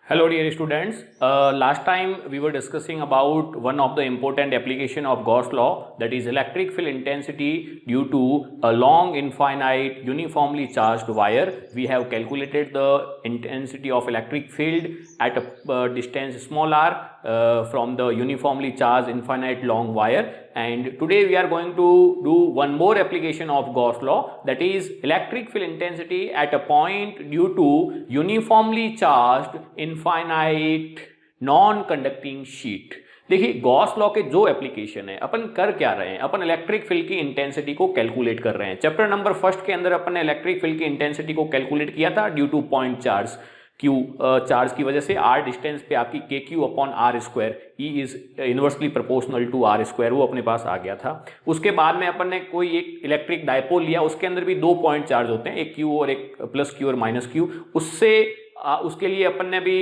Hello dear students, last time we were discussing about one of the important application of Gauss law, that is electric field intensity due to a long infinite uniformly charged wire. We have calculated the intensity of electric field at a distance small r from the uniformly charged infinite long wire, and today we are going to do one more application of Gauss law, that is electric field intensity at a point due to uniformly charged infinite non conducting sheet. देखिए Gauss law के जो application है, अपन कर क्या रहे हैं, अपन electric field की intensity को कैलकुलेट कर रहे हैं। चैप्टर नंबर फर्स्ट के अंदर अपन ने इलेक्ट्रिक फील्ड की इंटेंसिटी को कैलकुलेट किया था due to point charge Q charge की वजह से आर डिस्टेंस पे आपकी K Q upon R square E is inversely proportional to R square, वो अपने पास आ गया था। उसके बाद में अपन ने कोई एक इलेक्ट्रिक डायपोल लिया, उसके अंदर भी दो पॉइंट चार्ज होते हैं, एक क्यू और एक प्लस क्यू और माइनस क्यू। उसके लिए अपन ने भी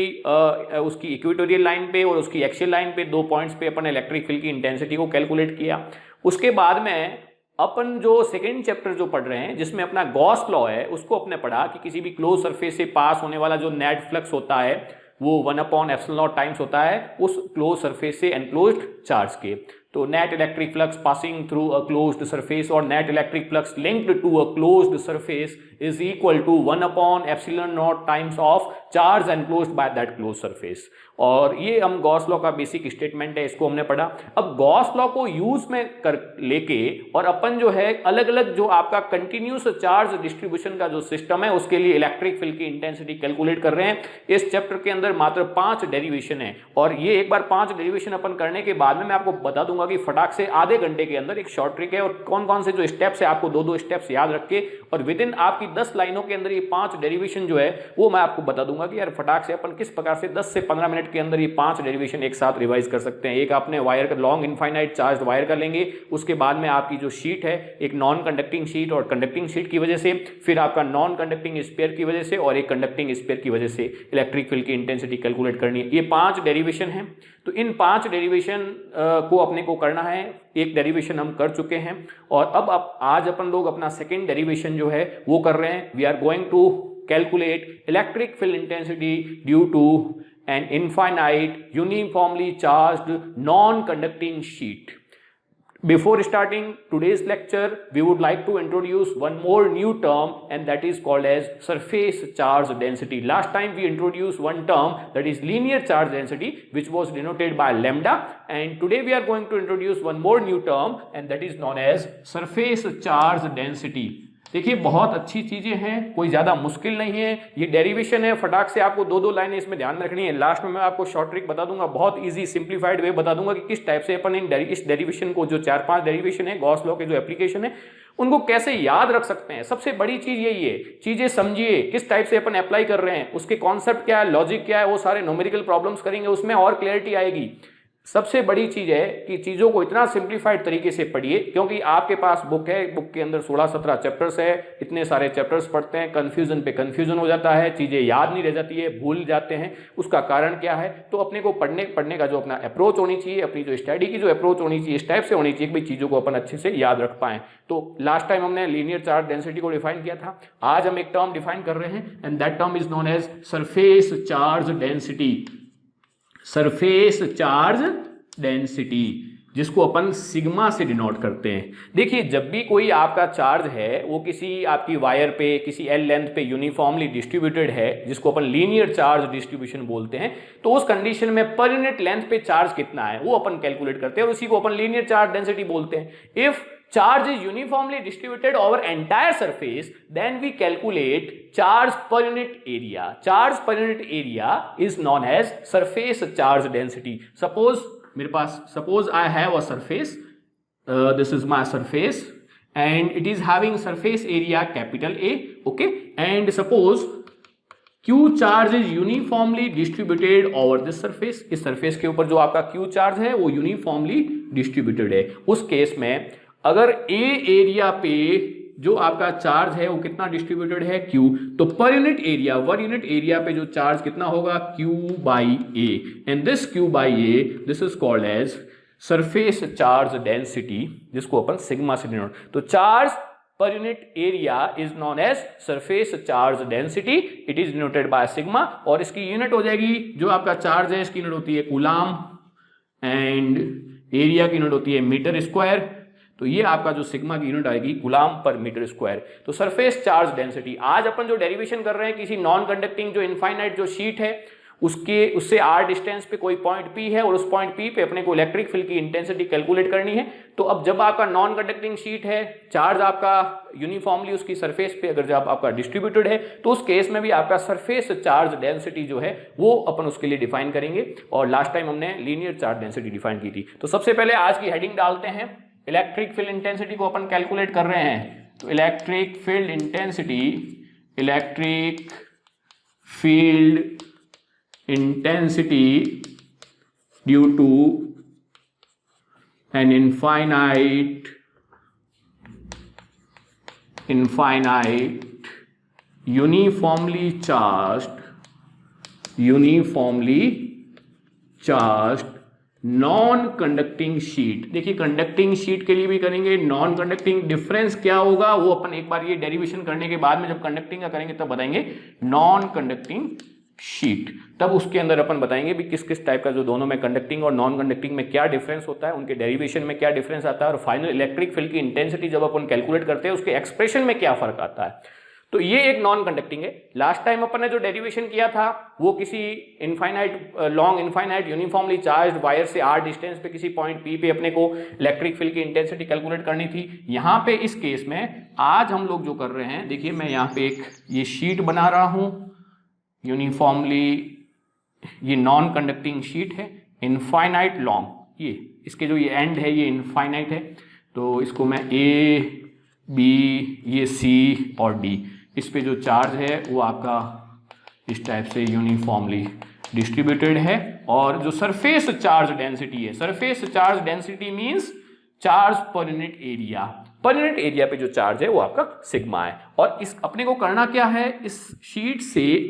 उसकी इक्वेटोरियल लाइन पे और उसकी एक्सियल लाइन पे दो पॉइंट्स पे अपन इलेक्ट्रिक फील्ड की इंटेंसिटी को कैलकुलेट किया। उसके बाद में अपन जो सेकेंड चैप्टर जो पढ़ रहे हैं जिसमें अपना गॉस लॉ है, उसको अपने पढ़ा कि किसी भी क्लोज सरफेस से पास होने वाला जो नेट फ्लक्स होता है वो 1/ε0 टाइम्स होता है उस क्लोज सरफेस से एनक्लोज्ड चार्ज के। तो net electric flux passing through a closed surface और net electric flux linked to a closed surface is equal to 1/ε0 times of charge enclosed by that close surface. और ये हम Gauss law का basic statement है, इसको हमने पढ़ा। अब गॉस लॉ को यूज में कर लेके और अपन जो है अलग अलग जो आपका कंटिन्यूस चार्ज डिस्ट्रीब्यूशन का जो सिस्टम है उसके लिए इलेक्ट्रिक फील्ड की इंटेंसिटी कैलकुलेट कर रहे हैं। इस चैप्टर के अंदर मात्र 5 डेरिवेशन है और ये एक बार 5 डेरिवेशन अपन करने के बाद में मैं आपको बता दूंगा कि फटाक से आधे घंटे के अंदर एक शॉर्ट ट्रिक है और कौन कौन से जो स्टेप्स है आपको दो स्टेप्स याद रख के और विद इन आपकी 10 लाइनों के अंदर ये 5 डेरिवेशन जो है वो मैं आपको बता दूंगा कि यार फटाक से अपन किस प्रकार से 10 से 15 मिनट के अंदर ये 5 डेरिवेशन एक साथ रिवाइज कर सकते हैं। एक आपने वायर का लॉन्ग इनफाइनाइट चार्ज वायर का लेंगे, उसके बाद में आपकी जो शीट है एक नॉन कंडक्टिंग शीट और कंडक्टिंग शीट की वजह से, फिर आपका नॉन कंडक्टिंग स्फीयर की वजह से और एक कंडक्टिंग स्फीयर की वजह से इलेक्ट्रिक फील्ड की इंटेंसिटी कैलकुलेट करनी है। ये 5 डेरिवेशन है, तो इन 5 डेरिवेशन को अपने को करना है। एक डेरिवेशन हम कर चुके हैं और अब आज अपन लोग अपना सेकेंड डेरिवेशन जो है वो कर रहे हैं। We are going to calculate electric field intensity due to an infinite uniformly charged non-conducting sheet. Before starting today's lecture, we would like to introduce one more new term, and that is called as surface charge density. Last time we introduced one term, that is linear charge density, which was denoted by lambda, and today we are going to introduce one more new term, and that is known as surface charge density. देखिए बहुत अच्छी चीजें हैं, कोई ज्यादा मुश्किल नहीं है। ये डेरिवेशन है, फटाक से आपको दो लाइनें इसमें ध्यान रखनी है। लास्ट में मैं आपको शॉर्ट ट्रिक बता दूंगा, बहुत इजी सिंप्लीफाइड वे बता दूंगा कि किस टाइप से अपन इस डेरिवेशन को, जो 4-5 डेरिवेशन है गॉस लॉ के जो एप्लीकेशन है उनको कैसे याद रख सकते हैं। सबसे बड़ी चीज यही है, चीजें समझिए किस टाइप से अपन अप्लाई कर रहे हैं, उसके कॉन्सेप्ट क्या है, लॉजिक क्या है, वो सारे न्यूमेरिकल प्रॉब्लम्स करेंगे, उसमें और क्लैरिटी आएगी। सबसे बड़ी चीज है कि चीजों को इतना सिंप्लीफाइड तरीके से पढ़िए, क्योंकि आपके पास बुक है, बुक के अंदर 16-17 चैप्टर्स है। इतने सारे चैप्टर्स पढ़ते हैं, कंफ्यूजन पे कंफ्यूजन हो जाता है, चीजें याद नहीं रह जाती है, भूल जाते हैं। उसका कारण क्या है? तो अपने को पढ़ने का जो अपना अप्रोच होनी चाहिए, अपनी जो स्टडी की जो अप्रोच होनी चाहिए इस टाइप से होनी चाहिए कि भाई चीजों को अपन अच्छे से याद रख पाएं। तो लास्ट टाइम हमने लीनियर चार्ज डेंसिटी को डिफाइन किया था, आज हम एक टर्म डिफाइन कर रहे हैं and that term is known as surface charge density. Surface charge density, जिसको अपन सिग्मा से डिनोट करते हैं। देखिए जब भी कोई आपका चार्ज है वो किसी आपकी वायर पे, किसी एल लेंथ पे यूनिफॉर्मली डिस्ट्रीब्यूटेड है, जिसको अपन लीनियर चार्ज डिस्ट्रीब्यूशन बोलते हैं, तो उस कंडीशन में पर यूनिट लेंथ पे चार्ज कितना है वो अपन कैलकुलेट करते हैं और उसी को अपन लीनियर चार्ज डेंसिटी बोलते हैं। If charge is uniformly distributed over entire surface, then we calculate charge per unit area. Charge per unit area is known as surface charge density. Suppose I have a surface, this is my surface and it is having surface area capital A, okay, and suppose Q charge is uniformly distributed over this surface. इस surface के ऊपर जो आपका Q charge है वो uniformly distributed है। उस case में अगर A एरिया पे जो आपका चार्ज है वो कितना डिस्ट्रीब्यूटेड है, Q, तो per unit area, 1 unit area पे जो चार्ज कितना होगा, Q by A, and this Q by A this is called as surface charge density, जिसको अपन सिग्मा से डिनोट। तो charge per unit area is known as surface charge density. It is denoted by sigma और इसकी unit हो जाएगी, जो आपका चार्ज है इसकी यूनिट होती है कूलाम एंड एरिया की यूनिट होती है मीटर स्क्वायर। तो ये आपका जो सिग्मा की यूनिट आएगी कूलाम पर मीटर स्क्वायर। तो सरफेस चार्ज डेंसिटी, आज अपन जो डेरिवेशन कर रहे हैं किसी नॉन कंडक्टिंग जो इनफाइनाइट जो शीट है उससे r डिस्टेंस पे कोई पॉइंट P है और उस पॉइंट P पे अपने को इलेक्ट्रिक फील्ड की इंटेंसिटी कैलकुलेट करनी है। तो अब जब आपका नॉन कंडक्टिंग शीट है, चार्ज आपका यूनिफॉर्मली उसकी सरफेस पे अगर जब आपका डिस्ट्रीब्यूटेड है, तो उस केस में भी आपका सरफेस चार्ज डेंसिटी जो है वो अपन उसके लिए डिफाइन करेंगे। और लास्ट टाइम हमने लीनियर चार्ज डेंसिटी डिफाइन की थी। तो सबसे पहले आज की हेडिंग डालते हैं, इलेक्ट्रिक फील्ड इंटेंसिटी को अपन कैलकुलेट कर रहे हैं। तो electric field intensity, electric field intensity due to an infinite uniformly charged non conducting sheet. देखिए कंडक्टिंग शीट के लिए भी करेंगे, नॉन कंडक्टिंग डिफरेंस क्या होगा वो अपन एक बार ये डेरिवेशन करने के बाद में जब कंडक्टिंग का करेंगे तब बताएंगे। नॉन कंडक्टिंग शीट, तब उसके अंदर अपन बताएंगे भी किस किस टाइप का जो दोनों में कंडक्टिंग और नॉन कंडक्टिंग में क्या डिफरेंस होता है, उनके डेरिवेशन में क्या डिफरेंस आता है और फाइनल इलेक्ट्रिक फील्ड की इंटेंसिटी जब अपन कैलकुलेट करते हैं उसके एक्सप्रेशन में क्या फर्क आता है। तो ये एक नॉन कंडक्टिंग है। लास्ट टाइम अपन ने जो डेरिवेशन किया था वो किसी infinite long infinite uniformly charged wire से r डिस्टेंस पे किसी पॉइंट P पे अपने को इलेक्ट्रिक फील्ड की इंटेंसिटी कैलकुलेट करनी थी। यहाँ पे इस केस में आज हम लोग जो कर रहे हैं, देखिए मैं यहाँ पे एक ये शीट बना रहा हूँ यूनिफॉर्मली, ये नॉन कंडक्टिंग शीट है, इनफाइनाइट लॉन्ग, ये इसके जो ये एंड है ये इनफाइनाइट है। तो इसको मैं A, B, ये C और D, इस पे जो चार्ज है वो आपका इस टाइप से यूनिफॉर्मली डिस्ट्रीब्यूटेड है। और जो सरफेस चार्ज डेंसिटी है, surface charge density means charge per unit area, per unit area पे जो चार्ज है वो आपका सिग्मा है। और इस अपने को करना क्या है, इस शीट से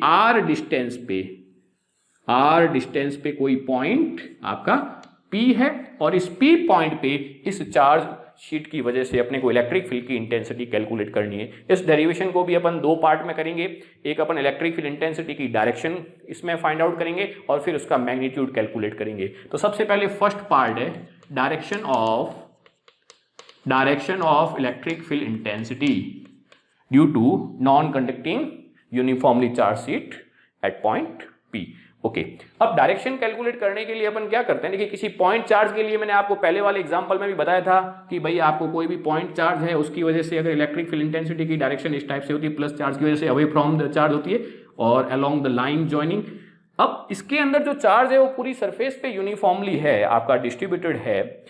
r डिस्टेंस पे कोई पॉइंट आपका P है और इस P पॉइंट पे इस चार्ज शीट की वजह से अपने को इलेक्ट्रिक फील्ड की इंटेंसिटी कैलकुलेट करनी है। इस डेरिवेशन को भी अपन दो पार्ट में करेंगे, एक अपन इलेक्ट्रिक फील्ड इंटेंसिटी की डायरेक्शन इसमें फाइंड आउट करेंगे और फिर उसका मैग्नीट्यूड कैलकुलेट करेंगे। तो सबसे पहले फर्स्ट पार्ट है direction of electric field intensity due to non conducting uniformly charge sheet at point P। Okay, अब डायरेक्शन कैलकुलेट करने के लिए अपन क्या करते हैं, देखिए किसी पॉइंट चार्ज के लिए मैंने आपको पहले वाले एग्जांपल में भी बताया था कि भाई आपको कोई भी पॉइंट चार्ज है उसकी वजह से अगर इलेक्ट्रिक फील्ड इंटेंसिटी की डायरेक्शन इस टाइप से होती है, प्लस चार्ज की वजह से अवे फ्रॉम द चार्ज होती है और अलोंग द लाइन ज्वाइनिंग। अब इसके अंदर जो चार्ज है वो पूरी सरफेस पे यूनिफॉर्मली है, आपका डिस्ट्रीब्यूटेड है।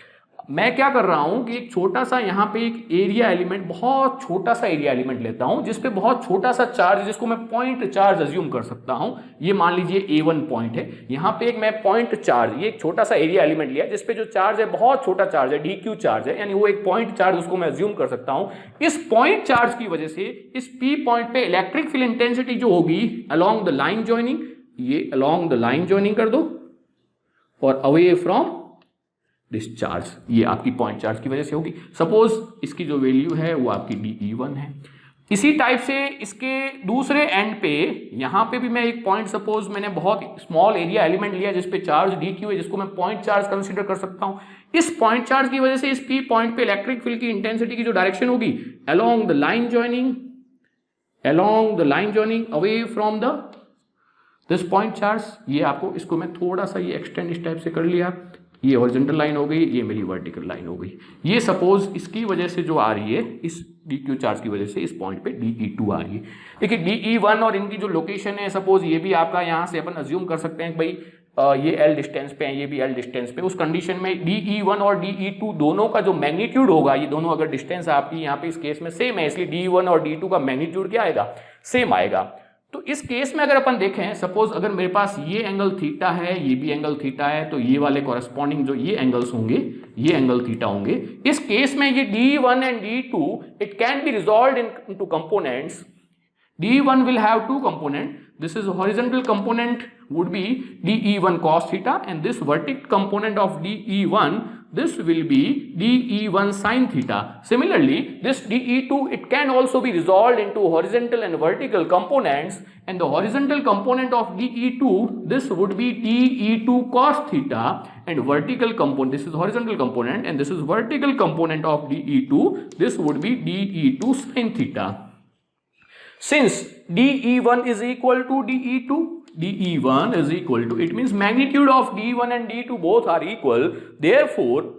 मैं क्या कर रहा हूं कि एक छोटा सा यहाँ पे एक एरिया एलिमेंट, बहुत छोटा सा एरिया एलिमेंट लेता हूं जिसपे बहुत छोटा सा चार्ज, जिसको मैं पॉइंट चार्ज अज्यूम कर सकता हूं। ये मान लीजिए A1 पॉइंट है, यहाँ पे एक मैं पॉइंट चार्ज, ये एक छोटा सा एरिया एलिमेंट लिया जिसपे जो चार्ज है बहुत छोटा चार्ज है, DQ चार्ज है, यानी वो एक पॉइंट चार्ज उसको मैं अज्यूम कर सकता हूं। इस पॉइंट चार्ज की वजह से इस P पॉइंट पे इलेक्ट्रिक फील्ड इंटेंसिटी जो होगी अलोंग द लाइन ज्वाइनिंग, ये अलोंग द लाइन ज्वाइनिंग कर दो और अवे फ्रॉम डिस्चार्ज, ये आपकी पॉइंट चार्ज की वजह से होगी। सपोज इसकी जो वैल्यू है वो आपकी DE1 है। इसी टाइप से इसके दूसरे एंड पे यहाँ पे भी मैं एक पॉइंट, सपोज मैंने बहुत स्मॉल एरिया एलिमेंट लिया जिसपे चार्ज DQ है, जिसको मैं पॉइंट चार्ज कंसीडर कर सकता हूँ। इस पॉइंट चार्ज की वजह से इस P पॉइंट पे इलेक्ट्रिक फील्ड की इंटेंसिटी की जो डायरेक्शन होगी along the line joining away from this point charge. ये आपको, इसको मैं थोड़ा सा ये एक्सटेंड इस टाइप से कर लिया, ये हॉरिजॉन्टल लाइन हो गई, ये मेरी वर्टिकल लाइन हो गई। ये सपोज इसकी वजह से जो आ रही है, इस DQ चार्ज की वजह से इस पॉइंट पे DE2 आ रही है। देखिए DE1 और इनकी जो लोकेशन है, सपोज ये भी आपका यहाँ से अपन अज्यूम कर सकते हैं कि भाई ये L डिस्टेंस पे है, ये भी L डिस्टेंस पे। उस कंडीशन में DE1 और DE2 दोनों का जो मैग्नीट्यूड होगा, ये दोनों अगर डिस्टेंस आपकी यहाँ पे इस केस में सेम है, इसलिए DE1 और DE2 का मैग्नीट्यूड क्या आएगा, सेम आएगा। तो इस केस में अगर अपन देखें, सपोज अगर मेरे पास ये एंगल थीटा है, ये भी एंगल थीटा है, तो ये वाले कॉरेस्पॉन्डिंग जो ये एंगल्स होंगे, ये एंगल थीटा होंगे। इस केस में ये DE1 and DE2 it can be resolved into components. DE1 will have two component, this is horizontal component would be dE1 cos theta, and this vertical component of dE1, this will be dE1 sin theta. Similarly, this dE2, it can also be resolved into horizontal and vertical components, and the horizontal component of dE2, this would be dE2 cos theta, and vertical component, this is horizontal component and this is vertical component of dE2, this would be dE2 sin theta. Since dE1 is equal to dE2, dE1 is equal to, it means magnitude of dE1 and dE2 both are equal, therefore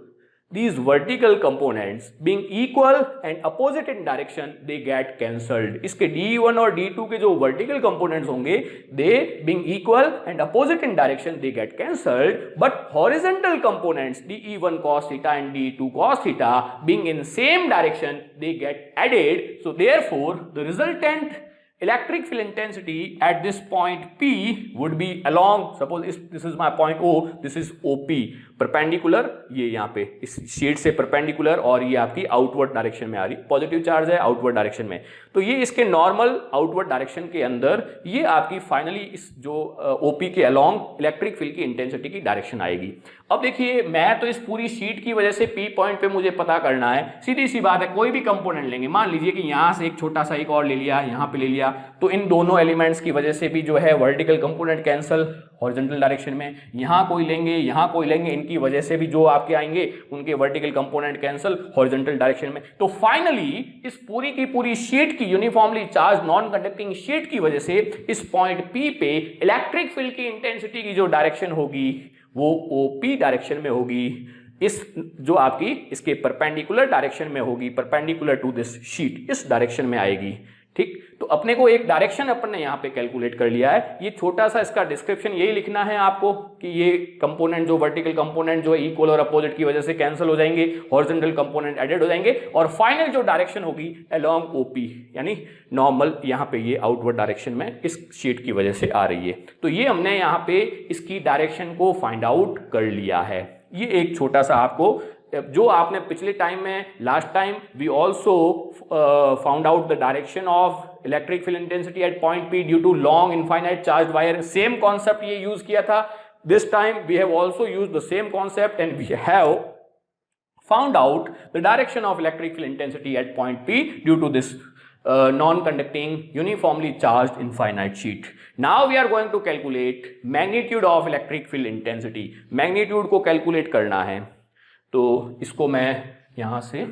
these vertical components being equal and opposite in direction, they get cancelled. इसके dE1 और dE2 के जो vertical components होंगे, they being equal and opposite in direction, they get cancelled, but horizontal components dE1 cos theta and dE2 cos theta being in same direction, they get added. So therefore the resultant electric field intensity at this point P would be along, suppose this is my point O, this is OP, perpendicular, ये यहाँ पे इस sheet से perpendicular, और ये आपकी outward direction में आ रही, पॉजिटिव चार्ज है आउटवर्ड डायरेक्शन में, तो ये इसके नॉर्मल आउटवर्ड डायरेक्शन के अंदर ये आपकी फाइनली इस जो ओपी के अलोंग इलेक्ट्रिक फील्ड की इंटेंसिटी की डायरेक्शन आएगी। अब देखिए मैं तो इस पूरी शीट की वजह से पी पॉइंट पे मुझे पता करना है, सीधी सी बात है, कोई भी कंपोनेंट लेंगे, मान लीजिए कि यहाँ से एक छोटा सा एक और ले लिया, यहाँ पे ले लिया, तो इन दोनों एलिमेंट्स की वजह से भी जो है vertical component cancel horizontal direction में, यहाँ कोई लेंगे, यहाँ कोई लेंगे, इनकी वजह से भी जो आपके आएंगे उनके vertical component cancel horizontal direction में। तो फाइनली इस पूरी की पूरी शीट की uniformly charge non conducting sheet की वजह से इस पॉइंट P पे इलेक्ट्रिक फील्ड की इंटेंसिटी की जो डायरेक्शन होगी वो OP डायरेक्शन में होगी, इस जो आपकी इसके परपेंडिकुलर डायरेक्शन में होगी, परपेंडिकुलर टू दिस शीट, इस डायरेक्शन में आएगी। ठीक, तो अपने को एक डायरेक्शन अपन ने यहाँ पे कैलकुलेट कर लिया है। ये छोटा सा इसका डिस्क्रिप्शन यही लिखना है आपको कि ये कंपोनेंट जो वर्टिकल कंपोनेंट जो इक्वल और अपोजिट की वजह से कैंसिल हो जाएंगे, हॉरिजॉन्टल कंपोनेंट एडेड हो जाएंगे, और फाइनल जो डायरेक्शन होगी अलोंग ओपी, यानी नॉर्मल यहाँ पे ये आउटवर्ड डायरेक्शन में इस शीट की वजह से आ रही है। तो ये हमने यहाँ पे इसकी डायरेक्शन को फाइंड आउट कर लिया है। ये एक छोटा सा आपको, जो आपने पिछले टाइम में last time we also found out the direction of electric field intensity at point P due to long infinite charge wire, same concept ये यूज किया था। This time we have also use the same concept and we have found out the direction of electric field intensity at point P due to this non-conducting uniformly charged infinite sheet. Now we are going to calculate magnitude of electric field intensity. Magnitude को calculate करना है, तो इसको मैं यहाँ से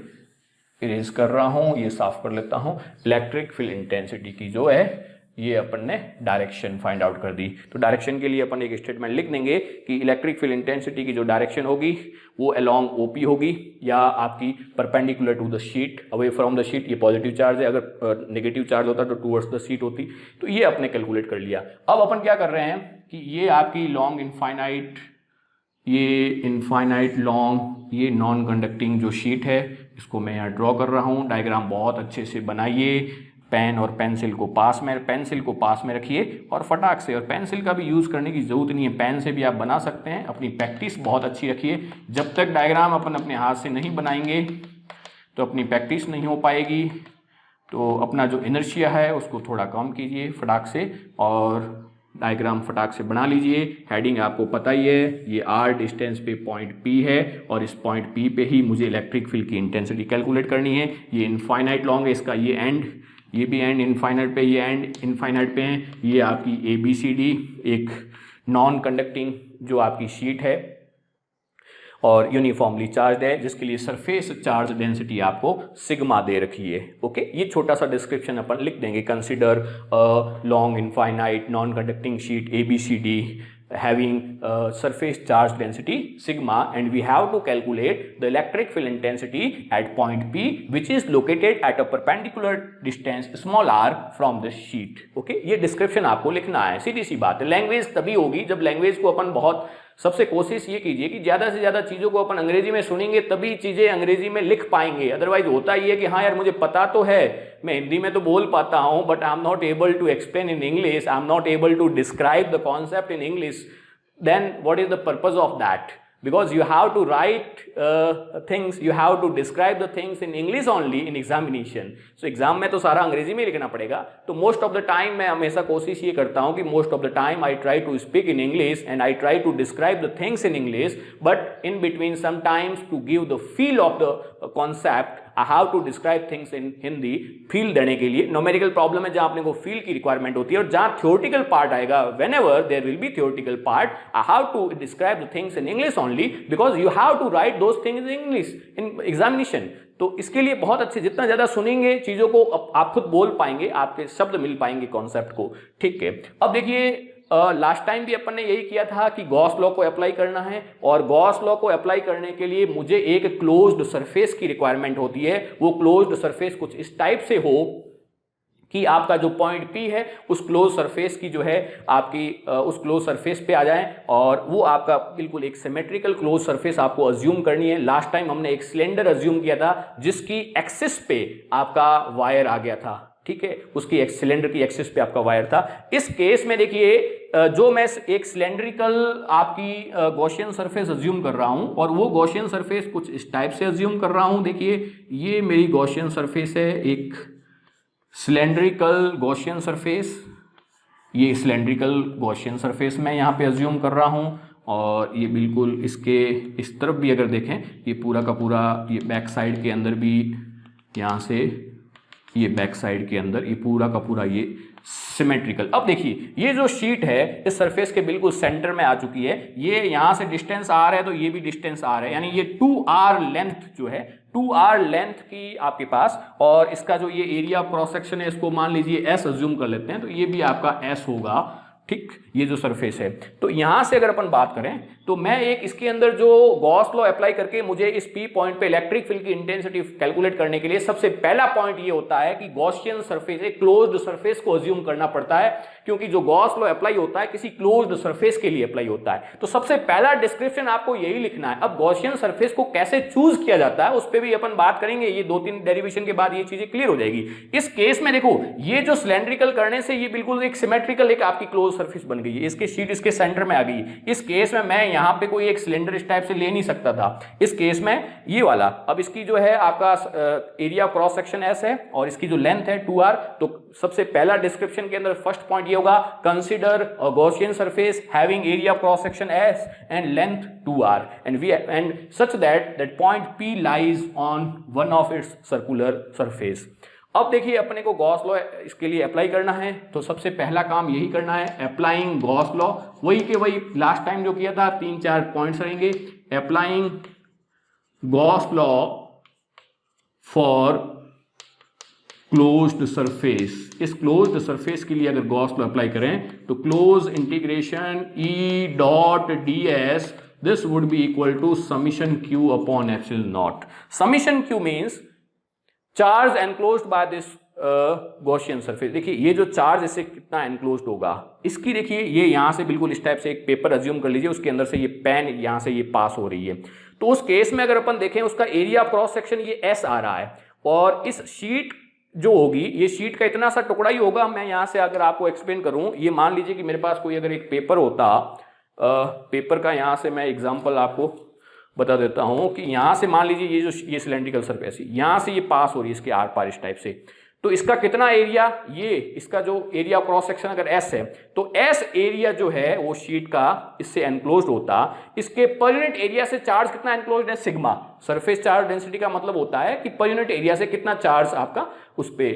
erase कर रहा हूँ, ये साफ कर लेता हूँ। इलेक्ट्रिक फील्ड इंटेंसिटी की जो है ये अपन ने डायरेक्शन फाइंड आउट कर दी। तो डायरेक्शन के लिए अपन एक स्टेटमेंट लिख देंगे कि इलेक्ट्रिक फील्ड इंटेंसिटी की जो डायरेक्शन होगी वो अलोंग ओपी होगी, या आपकी perpendicular to the sheet, away from the sheet. ये पॉजिटिव चार्ज है, अगर नेगेटिव चार्ज होता तो टूवर्ड्स द शीट होती। तो ये अपने कैलकुलेट कर लिया। अब अपन क्या कर रहे हैं कि ये आपकी लॉन्ग इनफाइनाइट, ये इनफाइनाइट लॉन्ग, ये नॉन कंडक्टिंग जो शीट है, इसको मैं यहाँ ड्रॉ कर रहा हूँ। डायग्राम बहुत अच्छे से बनाइए, पेन और पेंसिल को पास में रखिए, और फटाक से, और पेंसिल का भी यूज़ करने की ज़रूरत नहीं है, पेन से भी आप बना सकते हैं। अपनी प्रैक्टिस बहुत अच्छी रखिए। जब तक डायग्राम अपन अपने हाथ से नहीं बनाएंगे तो अपनी प्रैक्टिस नहीं हो पाएगी। तो अपना जो इनर्शिया है उसको थोड़ा कम कीजिए फटाक से, और डायग्राम फटाक से बना लीजिए। हेडिंग आपको पता ही है, ये r डिस्टेंस पे पॉइंट P है, और इस पॉइंट P पे ही मुझे इलेक्ट्रिक फील्ड की इंटेंसिटी कैलकुलेट करनी है। ये इनफाइनाइट लॉन्ग है, इसका ये एंड, ये भी एंड इनफाइनाइट पे, ये एंड इनफाइनाइट पे है। ये आपकी ABCD एक नॉन कंडक्टिंग जो आपकी शीट है और यूनिफॉर्मली चार्ज है, जिसके लिए सरफेस चार्ज डेंसिटी आपको सिग्मा दे रखी है। ओके, ये छोटा सा डिस्क्रिप्शन अपन लिख देंगे। Consider long infinite non conducting sheet ABCD having surface charge density sigma, and we have to calculate the electric field intensity at point P, which is located at a perpendicular distance small r from this sheet. Okay, ये description आपको लिखना है, सीधी सी बात है। Language तभी होगी जब language को अपन बहुत, सबसे कोशिश ये कीजिए कि ज़्यादा से ज़्यादा चीज़ों को अपन अंग्रेजी में सुनेंगे तभी चीज़ें अंग्रेजी में लिख पाएंगे। अदरवाइज होता ही है कि हाँ यार मुझे पता तो है, मैं हिंदी में तो बोल पाता हूँ, but I am not able to explain in English, I am not able to describe the concept in English, then what is the purpose of that. because you have to write things, you have to describe the things in English only in examination. So exam में तो सारा अंग्रेजी में लिखना पड़ेगा. तो most of the time मैं हमेशा कोशिश ये करता हूँ कि most of the time I try to speak in English and I try to describe the things in English, but in between sometimes to give the feel of the concept I have to describe things in Hindi. Feel देने के लिए numerical problem है जहां अपने को feel की requirement होती है, और जहां थ्योरेटिकल पार्ट आएगा, whenever there will be theoretical part, I have to describe the things in English only because you have to write those things in English in examination. तो इसके लिए बहुत अच्छे, जितना ज्यादा सुनेंगे चीजों को आप खुद बोल पाएंगे, आपके शब्द मिल पाएंगे कॉन्सेप्ट को. ठीक है, अब देखिए लास्ट टाइम भी अपन ने यही किया था कि गॉस लॉ को अप्लाई करना है, और गॉस लॉ को अप्लाई करने के लिए मुझे एक क्लोज्ड सरफेस की रिक्वायरमेंट होती है. वो क्लोज्ड सरफेस कुछ इस टाइप से हो कि आपका जो पॉइंट P है उस क्लोज सरफेस की जो है आपकी उस क्लोज सरफेस पे आ जाए, और वो आपका बिल्कुल एक सिमेट्रिकल क्लोज सरफेस आपको अज्यूम करनी है. लास्ट टाइम हमने एक सिलेंडर अज्यूम किया था जिसकी एक्सिस पे आपका वायर आ गया था. ठीक है, उसकी सिलेंडर की एक्सिस पे आपका वायर था. इस केस में देखिए जो मैं एक सिलेंड्रिकल आपकी गॉसियन सरफेस अज्यूम कर रहा हूं, और वो गॉसियन सरफेस कुछ इस टाइप से अज्यूम कर रहा हूं. देखिए ये मेरी गॉसियन सरफेस है, एक सिलेंड्रिकल गॉसियन सरफेस. ये सिलेंड्रिकल गॉसियन सरफेस मैं यहाँ पे अज्यूम कर रहा हूं, और ये बिल्कुल इसके इस तरफ भी अगर देखें ये पूरा का पूरा, ये बैक साइड के अंदर भी, यहाँ से ये बैक साइड के अंदर ये पूरा का पूरा ये सिमेट्रिकल. अब देखिए ये जो शीट है इस सरफेस के बिल्कुल सेंटर में आ चुकी है. ये यहां से डिस्टेंस R है तो ये भी डिस्टेंस R है, यानी ये 2R लेंथ जो है 2R लेंथ की आपके पास, और इसका जो ये एरिया ऑफ क्रॉस सेक्शन है इसको मान लीजिए S अज्यूम कर लेते हैं, तो ये भी आपका S होगा. ठीक, ये जो सरफेस है, तो यहां से अगर अपन बात करें तो मैं एक इसके अंदर जो गॉस लॉ अप्लाई करके मुझे इस P पॉइंट पे इलेक्ट्रिक फील्ड की इंटेंसिटी कैलकुलेट करने के लिए सबसे पहला पॉइंट ये होता है कि गॉसियन सरफेस, एक क्लोज्ड सरफेस को अज्यूम करना पड़ता है, क्योंकि जो गॉस लॉ अप्लाई होता है किसी क्लोज्ड सरफेस के लिए अप्लाई होता है. तो सबसे पहला डिस्क्रिप्शन आपको यही लिखना है. अब गॉसियन सरफेस को कैसे चूज किया जाता है उस पर भी अपन बात करेंगे. ये 2-3 डेरिवेशन के बाद ये चीजें क्लियर हो जाएगी. इस केस में देखो ये जो सिलेंड्रिकल करने से ये बिल्कुल एक सिमेट्रिकल एक आपकी क्लोज सरफेस बन गई है. इसके शीट इसके सेंटर में आ गई. इस केस में मैं यहां पे कोई एक सिलेंडर इस टाइप से ले नहीं सकता था. इस केस में ये वाला, अब इसकी जो है आपका एरिया क्रॉस सेक्शन S है और इसकी जो लेंथ है 2R. तो सबसे पहला डिस्क्रिप्शन के अंदर फर्स्ट पॉइंट ये होगा, consider a Gaussian surface having area cross section S and length 2R and such that point P lies on one of its circular surface. अब देखिए अपने को गॉस लॉ इसके लिए अप्लाई करना है, तो सबसे पहला काम यही करना है, अप्लाइंग गॉस लॉ. वही के वही लास्ट टाइम जो किया था 3-4 पॉइंट्स रहेंगे. Applying Gauss law for closed surface. इस क्लोज्ड सरफेस के लिए अगर गॉस लॉ अप्लाई करें तो close integration E dot ds this would be equal to summation Q upon epsilon naught. Summation Q means charge enclosed by this Gaussian surface. देखिए ये जो charge इससे कितना एनक्लोज्ड होगा, इसकी देखिए ये यहां से बिल्कुल इस टाइप से एक पेपर अज्यूम कर लीजिए, उसके अंदर से ये पेन यहां से ये पास हो रही है. तो उस केस में अगर अपन देखें उसका एरिया ऑफ क्रॉस सेक्शन ये S आ रहा है, और इस शीट जो होगी ये शीट का इतना सा टुकड़ा ही होगा. मैं यहां से अगर आपको एक्सप्लेन करूं, ये मान लीजिए कि मेरे पास कोई अगर एक पेपर होता, पेपर का यहां से मैं एग्जाम्पल आपको बता देता हूं कि यहां से मान लीजिए ये जो ये सिलेंड्रिकल सरफेस है यहां से ये पास हो रही है इसके आर पार इस टाइप से. तो इसका कितना एरिया, ये इसका जो एरिया क्रॉस सेक्शन अगर S है तो S एरिया जो है वो शीट का इससे एनक्लोज्ड होता. इसके पर यूनिट एरिया से चार्ज कितना एनक्लोज्ड है, सिग्मा. सरफेस चार्ज डेंसिटी का मतलब होता है कि पर यूनिट एरिया से कितना चार्ज आपका उस पे,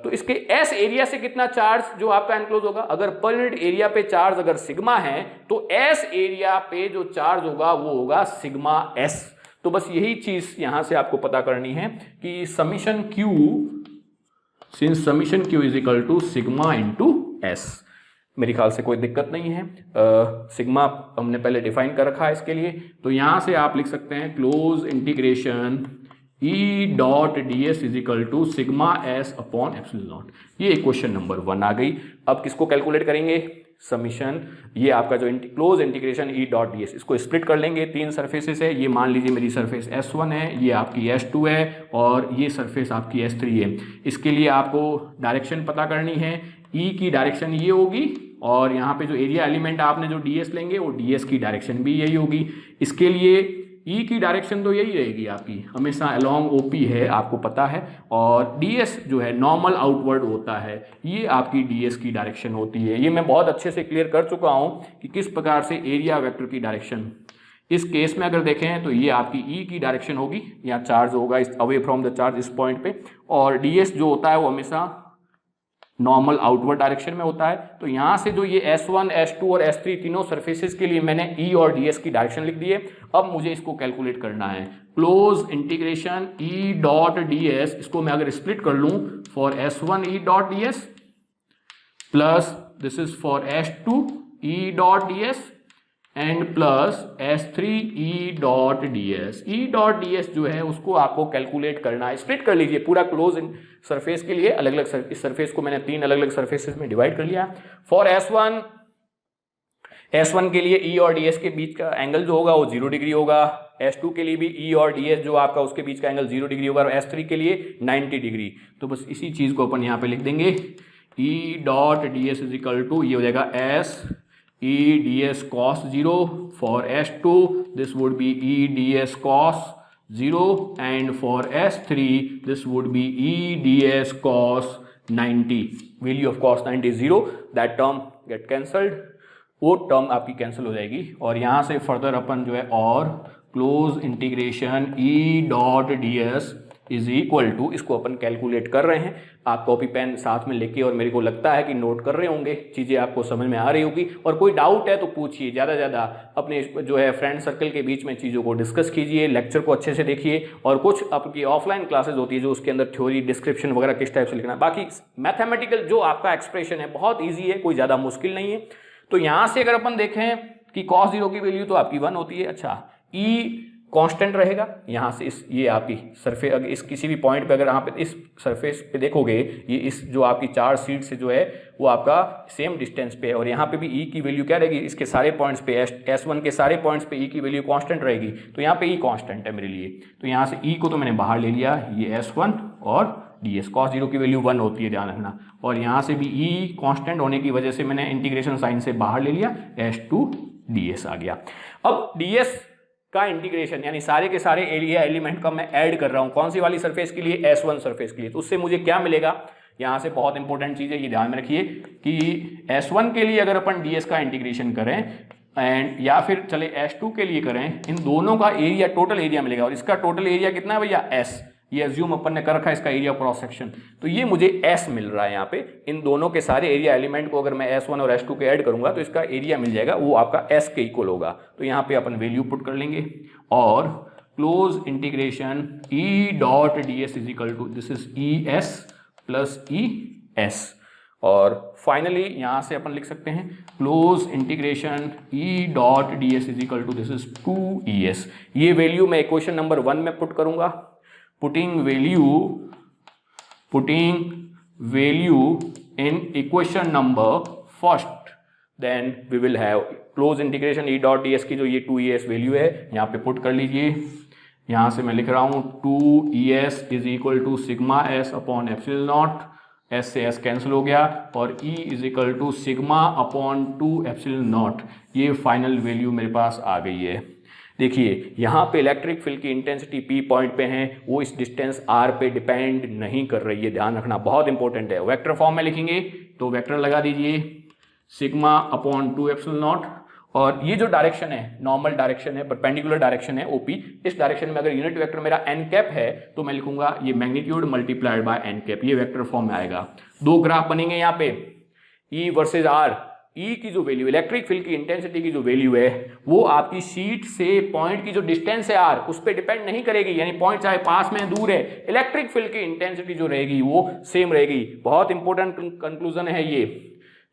तो इसके S एरिया से कितना चार्ज जो आपका एनक्लोज होगा. अगर पर यूनिट एरिया पे चार्ज अगर सिग्मा है तो S एरिया पे जो चार्ज होगा वो होगा सिग्मा S. तो बस यही चीज यहां से आपको पता करनी है कि summation Q, since summation Q is equal to sigma into S. मेरे ख्याल से कोई दिक्कत नहीं है. सिग्मा हमने पहले डिफाइन कर रखा है इसके लिए, तो यहां से आप लिख सकते हैं close integration E dot ds is equal to sigma S upon epsilon naught. ये क्वेश्चन नंबर 1 आ गई. अब किसको कैलकुलेट करेंगे, समीशन, ये आपका जो close integration E dot ds, इसको स्प्लिट कर लेंगे 3 सरफेसेस है. ये मान लीजिए मेरी सरफेस S1 है, ये आपकी S2 है, और ये सरफेस आपकी S3 है. इसके लिए आपको डायरेक्शन पता करनी है. E की डायरेक्शन ये होगी और यहाँ पे जो एरिया एलिमेंट आपने जो ds लेंगे वो ds की डायरेक्शन भी यही होगी। इसके लिए E की डायरेक्शन तो यही रहेगी आपकी, हमेशा अलोंग OP है, आपको पता है, और ds जो है नॉर्मल आउटवर्ड होता है, ये आपकी ds की डायरेक्शन होती है। ये मैं बहुत अच्छे से क्लियर कर चुका हूँ कि किस प्रकार से एरिया वेक्टर की डायरेक्शन, इस केस में अगर देखें तो ये आपकी E की डायरेक्शन होगी, यहाँ चार्ज होगा इस अवे फ्रॉम द चार्ज इस पॉइंट पे, और ds जो होता है वो हमेशा नॉर्मल आउटवर्ड डायरेक्शन में होता है। तो यहाँ से जो ये S1, S2 और S3 तीनों सरफेसेस के लिए मैंने E और ds की डायरेक्शन लिख दी है। अब मुझे इसको कैलकुलेट करना है, close integration E dot ds, इसको मैं अगर स्प्लिट कर लूँ for S1 E dot ds plus this is for S2 E dot ds and plus S3 E dot ds। E dot ds जो है उसको आपको कैलकुलेट करना है, स्प्लिट कर लीजिए पूरा क्लोज सरफेस के लिए, अलग अलग इस सरफेस को मैंने 3 अलग अलग सरफेसेस में डिवाइड कर लिया। फॉर S1 के लिए E और ds के बीच का एंगल जो होगा वो 0 डिग्री होगा, S2 के लिए भी E और ds जो आपका उसके बीच का एंगल 0 डिग्री होगा, और S3 के लिए 90 डिग्री। तो बस इसी चीज को अपन यहाँ पे लिख देंगे, E dot ds is equal to, ये हो जाएगा S E ds cos 0, for S2 this would be E ds cos 0, and for S3 this would be E ds cos 90. Value of cos 90 is 0, that term get cancelled, वो term आपकी cancel हो जाएगी। और यहाँ से further अपन जो है और close integration E dot ds is equal to, इसको अपन कैलकुलेट कर रहे हैं। आप कॉपी पेन साथ में लेके, और मेरे को लगता है कि नोट कर रहे होंगे, चीज़ें आपको समझ में आ रही होगी, और कोई डाउट है तो पूछिए, ज़्यादा ज़्यादा अपने जो है फ्रेंड सर्कल के बीच में चीज़ों को डिस्कस कीजिए, लेक्चर को अच्छे से देखिए, और कुछ आपकी ऑफलाइन क्लासेज होती है जो उसके अंदर थ्योरी डिस्क्रिप्शन वगैरह किस टाइप से लिखना है। बाकी मैथमेटिकल जो आपका एक्सप्रेशन है बहुत ईजी है, कोई ज़्यादा मुश्किल नहीं है। तो यहाँ से अगर अपन देखें कि cos 0 की वैल्यू तो आपकी 1 होती है, अच्छा E कांस्टेंट रहेगा यहाँ से, इस ये आपकी सरफेस, अगर इस किसी भी पॉइंट पे अगर यहाँ पे इस सरफेस पे देखोगे, ये इस जो आपकी 4 शीट से जो है वो आपका सेम डिस्टेंस पे है, और यहाँ पे भी E की वैल्यू क्या रहेगी, इसके सारे पॉइंट्स पे S1 के सारे पॉइंट्स पे E की वैल्यू कांस्टेंट रहेगी। तो यहाँ पे E कांस्टेंट है मेरे लिए, तो यहाँ से E को तो मैंने बाहर ले लिया, ये S1 और ds, cos 0 की वैल्यू 1 होती है, ध्यान रखना, और यहाँ से भी E कांस्टेंट होने की वजह से मैंने इंटीग्रेशन साइन से बाहर ले लिया, S2 ds आ गया। अब ds का इंटीग्रेशन यानी सारे के सारे एरिया एलिमेंट का मैं ऐड कर रहा हूं, कौन सी वाली सरफेस के लिए, S1 सरफेस के लिए, तो उससे मुझे क्या मिलेगा, यहाँ से बहुत इंपॉर्टेंट चीज़ है, ये ध्यान में रखिए कि S1 के लिए अगर अपन ds का इंटीग्रेशन करें एंड या फिर चले S2 के लिए करें, इन दोनों का एरिया टोटल एरिया मिलेगा, और इसका टोटल एरिया कितना है भैया, S, ये अज्यूम अपन ने कर रखा है इसका एरिया क्रॉस सेक्शन, तो ये मुझे S मिल रहा है यहाँ पे। इन दोनों के सारे एरिया एलिमेंट को अगर मैं S1 और S2 के ऐड करूंगा तो इसका एरिया मिल जाएगा, वो आपका S के इक्वल होगा। तो यहाँ पे अपन वैल्यू पुट कर लेंगे, और close integration E dot ds is equal to, this is ES plus ES, और फाइनली यहाँ से अपन लिख सकते हैं close integration E dot ds is equal to, this is 2ES। ये वैल्यू मैं इक्वेशन नंबर 1 में पुट करूंगा, putting value in equation number first, then we will have close integration E dot ds की जो ये 2ES वैल्यू है यहाँ पे पुट कर लीजिए। यहाँ से मैं लिख रहा हूँ 2ES is equal to sigma S upon epsilon naught, S से S कैंसिल हो गया, और E is equal to sigma upon 2 epsilon naught. ये फाइनल वैल्यू मेरे पास आ गई है। देखिए यहाँ पे इलेक्ट्रिक फील्ड की इंटेंसिटी P पॉइंट पे है, वो इस डिस्टेंस R पे डिपेंड नहीं कर रही है, ध्यान रखना, बहुत इंपॉर्टेंट है। वेक्टर फॉर्म में लिखेंगे तो वेक्टर लगा दीजिए सिग्मा अपॉन 2 एप्सिलॉन नॉट, और ये जो डायरेक्शन है नॉर्मल डायरेक्शन है, परपेंडिकुलर डायरेक्शन है OP, इस डायरेक्शन में अगर यूनिट वेक्टर मेरा n कैप है तो मैं लिखूंगा ये magnitude multiplied by n cap, ये वेक्टर फॉर्म में आएगा। दो ग्राफ बनेंगे यहाँ पे, E वर्सेज R। E की जो वैल्यू, इलेक्ट्रिक फील्ड की इंटेंसिटी की जो वैल्यू है वो आपकी शीट से पॉइंट की जो डिस्टेंस है R उस पर डिपेंड नहीं करेगी, यानी पॉइंट चाहे पास में दूर है, इलेक्ट्रिक फील्ड की इंटेंसिटी जो रहेगी वो सेम रहेगी। बहुत इंपॉर्टेंट कंक्लूजन है ये,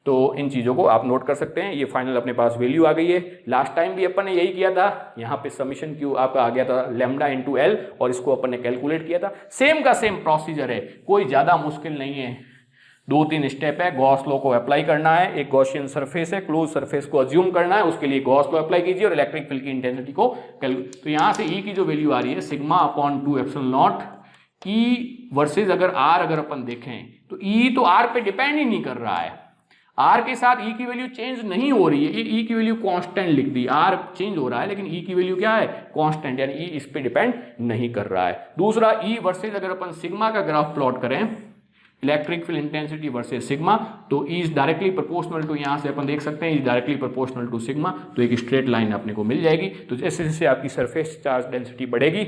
तो इन चीज़ों को आप नोट कर सकते हैं। ये फाइनल अपने पास वैल्यू आ गई है। लास्ट टाइम भी अपन ने यही किया था, यहाँ पे समीशन क्यू आपका आ गया था लैम्डा इंटू एल, और इसको अपन ने कैलकुलेट किया था। सेम का सेम प्रोसीजर है, कोई ज़्यादा मुश्किल नहीं है। 2-3 स्टेप है, गॉस लॉ को अप्लाई करना है, एक गॉसियन सरफेस है, क्लोज सरफेस को अज्यूम करना है, उसके लिए गॉस लॉ अप्लाई कीजिए और इलेक्ट्रिक फील्ड की इंटेंसिटी को तो यहाँ से E की जो वैल्यू आ रही है sigma upon 2 epsilon not, E versus अगर R अगर अपन देखें तो E तो R पे डिपेंड ही नहीं कर रहा है। आर के साथ ई की वैल्यू चेंज नहीं हो रही है, ई की वैल्यू कांस्टेंट लिख दी, आर चेंज हो रहा है लेकिन ई की वैल्यू क्या है, कांस्टेंट, यानी ई इस पे डिपेंड नहीं कर रहा है। दूसरा ई वर्सेस अगर अपन सिग्मा का ग्राफ प्लॉट करें, electric field intensity versus sigma, तो E is directly proportional to, यहां से अपन देख सकते हैं is directly proportional to sigma, तो एक स्ट्रेट लाइन अपने को मिल जाएगी। तो जैसे जैसे आपकी सरफेस चार्ज डेंसिटी बढ़ेगी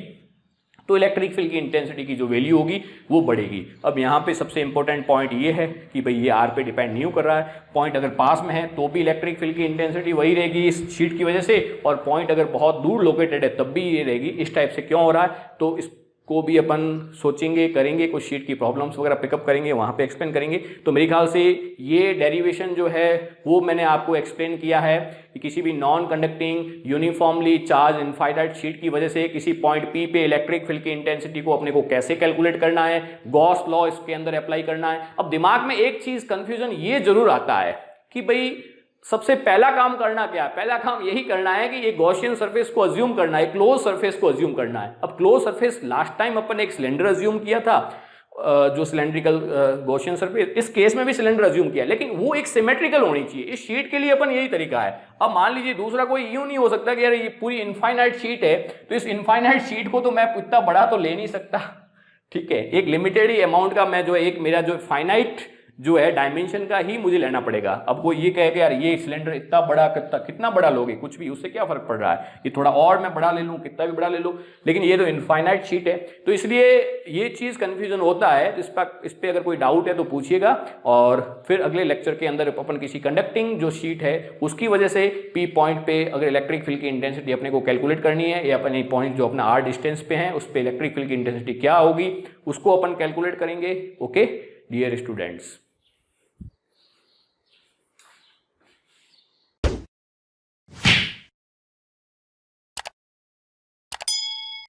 तो इलेक्ट्रिक फील्ड की इंटेंसिटी की जो वैल्यू होगी वो बढ़ेगी। अब यहाँ पे सबसे इंपॉर्टेंट पॉइंट ये है कि भाई ये आर पे डिपेंड नहीं कर रहा है, पॉइंट अगर पास में है तो भी इलेक्ट्रिक फील्ड की इंटेंसिटी वही रहेगी इस शीट की वजह से, और पॉइंट अगर बहुत दूर लोकेटेड है तब भी ये रहेगी। इस टाइप से क्यों हो रहा है, तो इस को भी अपन सोचेंगे, करेंगे, कुछ शीट की प्रॉब्लम्स वगैरह पिकअप करेंगे, वहाँ पे एक्सप्लेन करेंगे। तो मेरे ख्याल से ये डेरिवेशन जो है वो मैंने आपको एक्सप्लेन किया है कि किसी भी non conducting uniformly charge infinite sheet की वजह से किसी पॉइंट पी पे इलेक्ट्रिक फील्ड की इंटेंसिटी को अपने को कैसे कैलकुलेट करना है, गॉस लॉ इसके अंदर अप्लाई करना है। अब दिमाग में एक चीज कंफ्यूजन ये जरूर आता है कि भाई सबसे पहला काम करना क्या है, पहला काम यही करना है कि ये गॉसियन सरफेस को अज्यूम करना है, क्लोज सरफेस को अज्यूम करना है। अब क्लोज सरफेस लास्ट टाइम अपन एक सिलेंडर अज्यूम किया था, जो सिलेंड्रिकल गॉसियन सरफेस, इस केस में भी सिलेंडर अज्यूम किया, लेकिन वो एक सिमेट्रिकल होनी चाहिए। इस शीट के लिए अपन यही तरीका है। अब मान लीजिए दूसरा कोई यूं नहीं हो सकता कि यार ये पूरी इनफाइनाइट शीट है तो इस इनफाइनाइट शीट को तो मैं इतना बड़ा तो ले नहीं सकता, ठीक है, एक लिमिटेड ही अमाउंट का मैं जो है, एक मेरा जो फाइनाइट जो है डायमेंशन का ही मुझे लेना पड़ेगा। अब वो ये कहे कि यार ये सिलेंडर इतना बड़ा, कितना बड़ा लोगे, कुछ भी, उससे क्या फर्क पड़ रहा है, ये थोड़ा और मैं बड़ा ले लूँ, कितना भी बड़ा ले लूँ, लेकिन ये तो इनफाइनाइट शीट है। तो इसलिए ये चीज कंफ्यूजन होता है। इस पे अगर कोई डाउट है तो पूछिएगा, और फिर अगले लेक्चर के अंदर अपन किसी कंडक्टिंग जो शीट है उसकी वजह से पी पॉइंट पे अगर इलेक्ट्रिक फील्ड की इंटेंसिटी अपने को कैलकुलेट करनी है, या अपने पॉइंट जो अपना आर डिस्टेंस पे है उस पर इलेक्ट्रिक फील्ड की इंटेंसिटी क्या होगी उसको अपन कैलकुलेट करेंगे। Okay dear students.